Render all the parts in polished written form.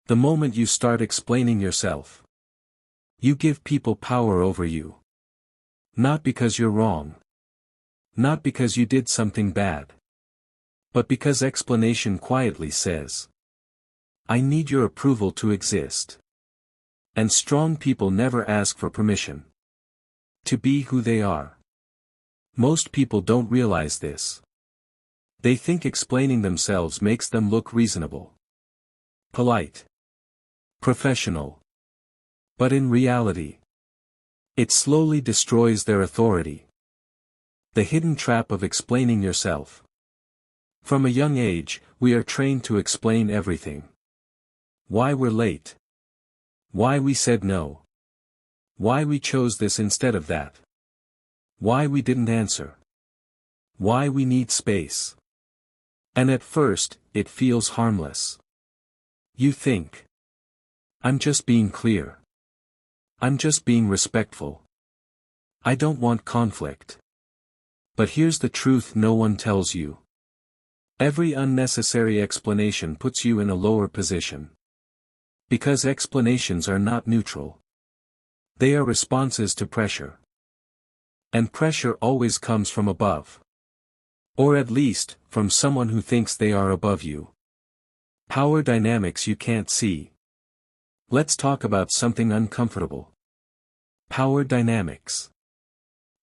The moment you start explaining yourself, you give people power over you. Not because you're wrong. Not because you did something bad. But because explanation quietly says, I need your approval to exist. And strong people never ask for permission to be who they are. Most people don't realize this. They think explaining themselves makes them look reasonable, polite, professional. But in reality, it slowly destroys their authority. The hidden trap of explaining yourself. From a young age, we are trained to explain everything. Why we're late. Why we said no. Why we chose this instead of that. Why we didn't answer. Why we need space. And at first, it feels harmless. You think, I'm just being clear. I'm just being respectful. I don't want conflict. But here's the truth no one tells you. Every unnecessary explanation puts you in a lower position. Because explanations are not neutral. They are responses to pressure. And pressure always comes from above. Or at least, from someone who thinks they are above you. Power dynamics you can't see. Let's talk about something uncomfortable. Power dynamics.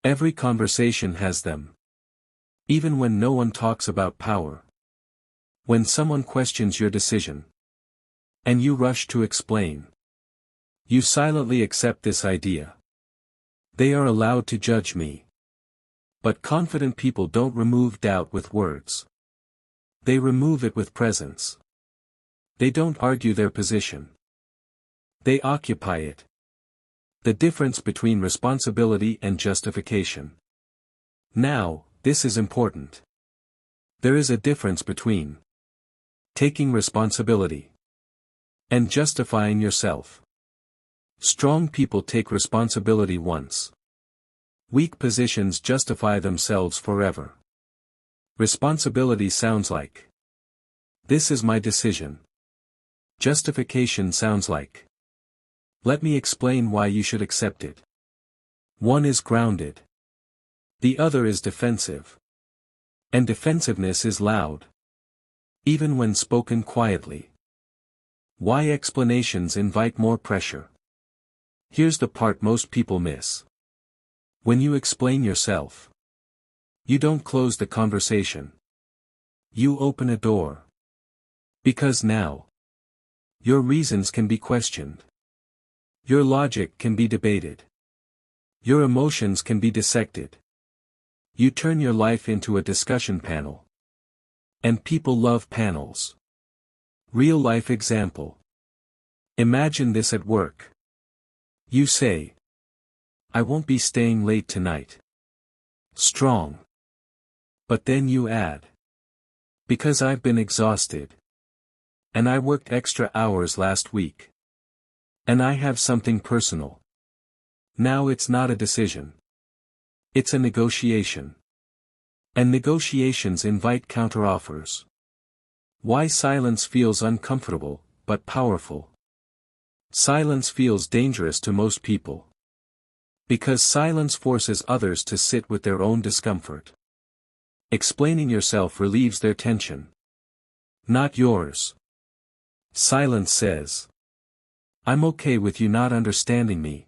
Every conversation has them. Even when no one talks about power. When someone questions your decision. And you rush to explain. You silently accept this idea. They are allowed to judge me. But confident people don't remove doubt with words. They remove it with presence. They don't argue their position. They occupy it. The difference between responsibility and justification. Now, this is important. There is a difference between taking responsibility and justifying yourself. Strong people take responsibility once. Weak positions justify themselves forever. Responsibility sounds like, this is my decision. Justification sounds like, let me explain why you should accept it. One is grounded. The other is defensive. And defensiveness is loud. Even when spoken quietly. Why explanations invite more pressure? Here's the part most people miss. When you explain yourself, you don't close the conversation. You open a door. Because now, your reasons can be questioned. Your logic can be debated. Your emotions can be dissected. You turn your life into a discussion panel. And people love panels. Real life example. Imagine this at work. You say, I won't be staying late tonight. Strong. But then you add, because I've been exhausted. And I worked extra hours last week. And I have something personal. Now it's not a decision. It's a negotiation. And negotiations invite counteroffers. Why silence feels uncomfortable, but powerful. Silence feels dangerous to most people. Because silence forces others to sit with their own discomfort. Explaining yourself relieves their tension. Not yours. Silence says, I'm okay with you not understanding me.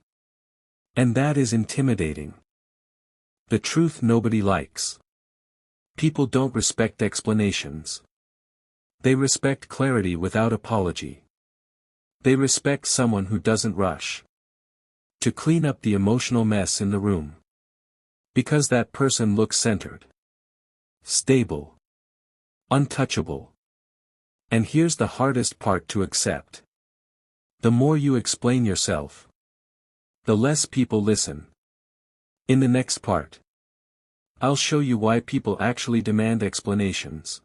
And that is intimidating. The truth nobody likes. People don't respect explanations. They respect clarity without apology. They respect someone who doesn't rush to clean up the emotional mess in the room. Because that person looks centered, stable, untouchable. And here's the hardest part to accept. The more you explain yourself, the less people listen. In the next part, I'll show you why people actually demand explanations.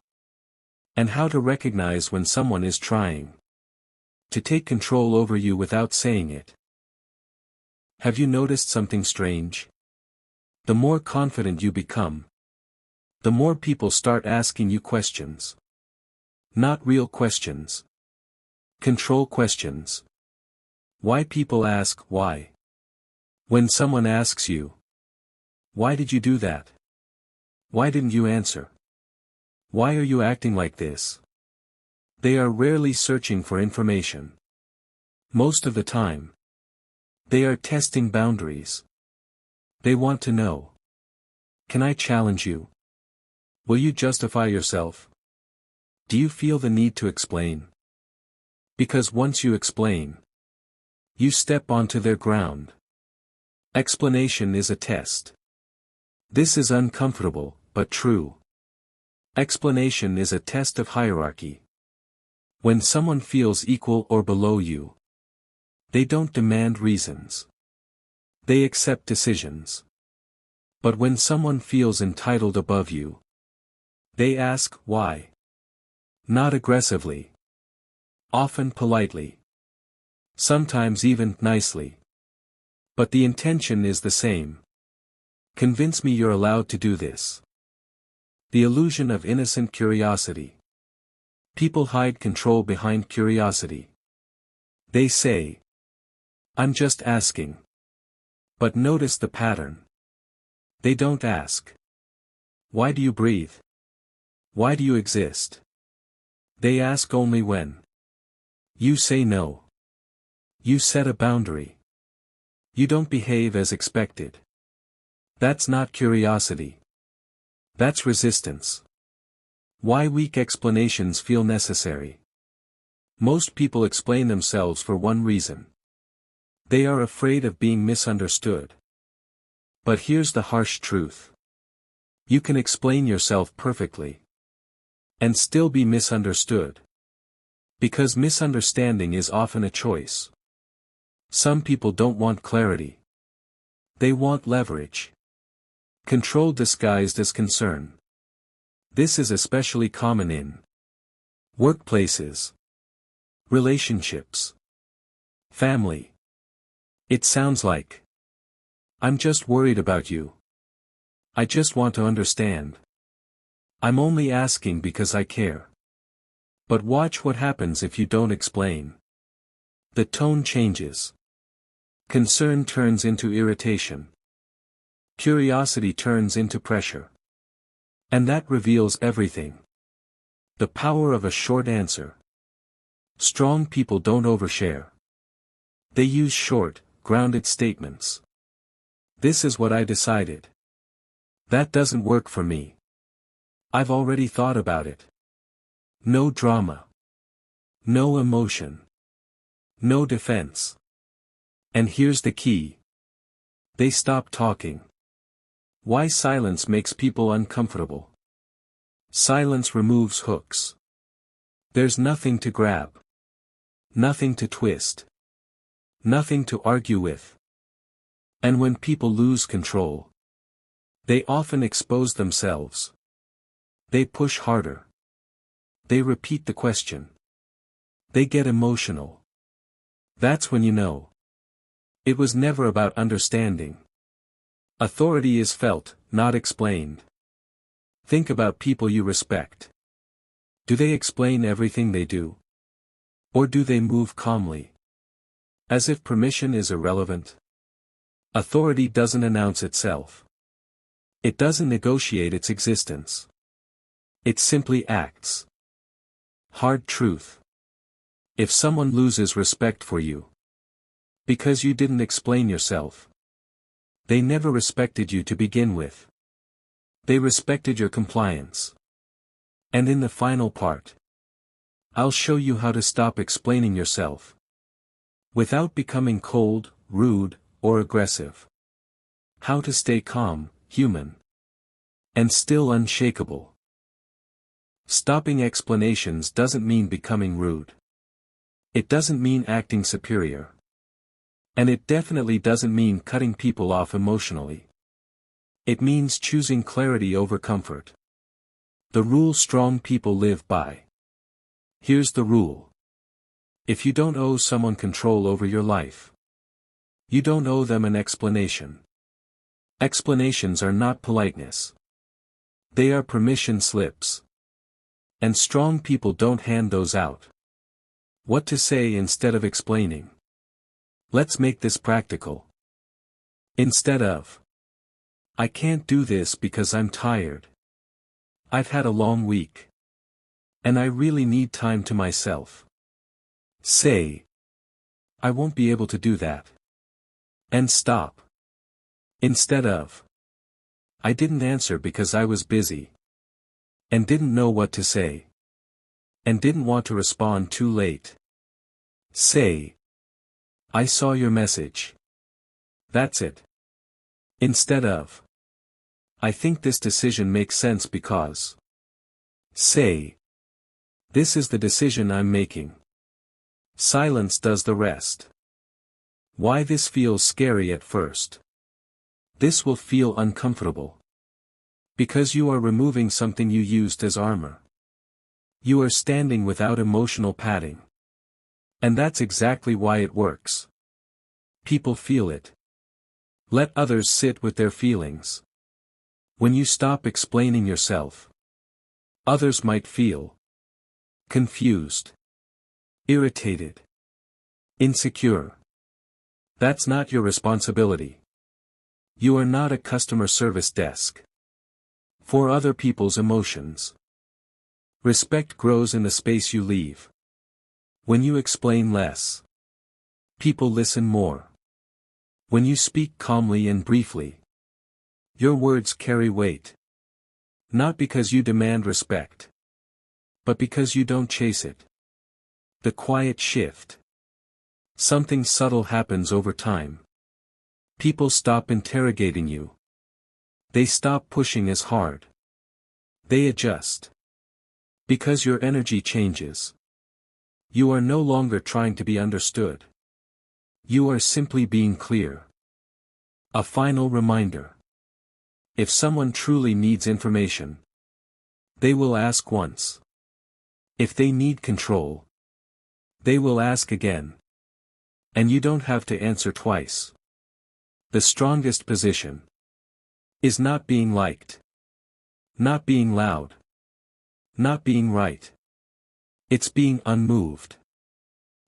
And how to recognize when someone is trying to take control over you without saying it. Have you noticed something strange? The more confident you become, the more people start asking you questions. Not real questions. Control questions. Why people ask why. When someone asks you, why did you do that? Why didn't you answer? Why are you acting like this? They are rarely searching for information. Most of the time, they are testing boundaries. They want to know. Can I challenge you? Will you justify yourself? Do you feel the need to explain? Because once you explain, you step onto their ground. Explanation is a test. This is uncomfortable, but true. Explanation is a test of hierarchy. When someone feels equal or below you, they don't demand reasons. They accept decisions. But when someone feels entitled above you, they ask why. Not aggressively. Often politely. Sometimes even nicely. But the intention is the same. Convince me you're allowed to do this. The illusion of innocent curiosity. People hide control behind curiosity. They say, I'm just asking. But notice the pattern. They don't ask. Why do you breathe? Why do you exist? They ask only when you say no. You set a boundary. You don't behave as expected. That's not curiosity. That's resistance. Why weak explanations feel necessary. Most people explain themselves for one reason. They are afraid of being misunderstood. But here's the harsh truth. You can explain yourself perfectly and still be misunderstood. Because misunderstanding is often a choice. Some people don't want clarity. They want leverage. Control disguised as concern. This is especially common in workplaces, relationships, family. It sounds like, I'm just worried about you. I just want to understand. I'm only asking because I care. But watch what happens if you don't explain. The tone changes. Concern turns into irritation. Curiosity turns into pressure. And that reveals everything. The power of a short answer. Strong people don't overshare. They use short, grounded statements. This is what I decided. That doesn't work for me. I've already thought about it. No drama. No emotion. No defense. And here's the key. They stop talking. Why silence makes people uncomfortable? Silence removes hooks. There's nothing to grab. Nothing to twist. Nothing to argue with. And when people lose control, they often expose themselves. They push harder. They repeat the question. They get emotional. That's when you know. It was never about understanding. Authority is felt, not explained. Think about people you respect. Do they explain everything they do? Or do they move calmly? As if permission is irrelevant. Authority doesn't announce itself. It doesn't negotiate its existence. It simply acts. Hard truth. If someone loses respect for you because you didn't explain yourself, they never respected you to begin with. They respected your compliance. And in the final part, I'll show you how to stop explaining yourself without becoming cold, rude, or aggressive. How to stay calm, human, and still unshakable. Stopping explanations doesn't mean becoming rude. It doesn't mean acting superior. And it definitely doesn't mean cutting people off emotionally. It means choosing clarity over comfort. The rule strong people live by. Here's the rule. If you don't owe someone control over your life, you don't owe them an explanation. Explanations are not politeness. They are permission slips. And strong people don't hand those out. What to say instead of explaining. Let's make this practical. Instead of, I can't do this because I'm tired. I've had a long week. And I really need time to myself. Say, I won't be able to do that. And stop. Instead of, I didn't answer because I was busy. And didn't know what to say. And didn't want to respond too late. Say, I saw your message. That's it. Instead of, I think this decision makes sense because. Say, this is the decision I'm making. Silence does the rest. Why this feels scary at first. This will feel uncomfortable. Because you are removing something you used as armor. You are standing without emotional padding. And that's exactly why it works. People feel it. Let others sit with their feelings. When you stop explaining yourself, others might feel confused, irritated, insecure. That's not your responsibility. You are not a customer service desk for other people's emotions. Respect grows in the space you leave. When you explain less, people listen more. When you speak calmly and briefly, your words carry weight. Not because you demand respect, but because you don't chase it. The quiet shift. Something subtle happens over time. People stop interrogating you. They stop pushing as hard. They adjust. Because your energy changes. You are no longer trying to be understood. You are simply being clear. A final reminder. If someone truly needs information, they will ask once. If they need control, they will ask again. And you don't have to answer twice. The strongest position is not being liked, not being loud, not being right. It's being unmoved.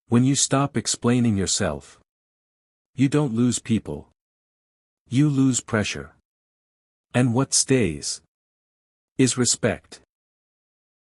When you stop explaining yourself, you don't lose people. You lose pressure. And what stays is respect.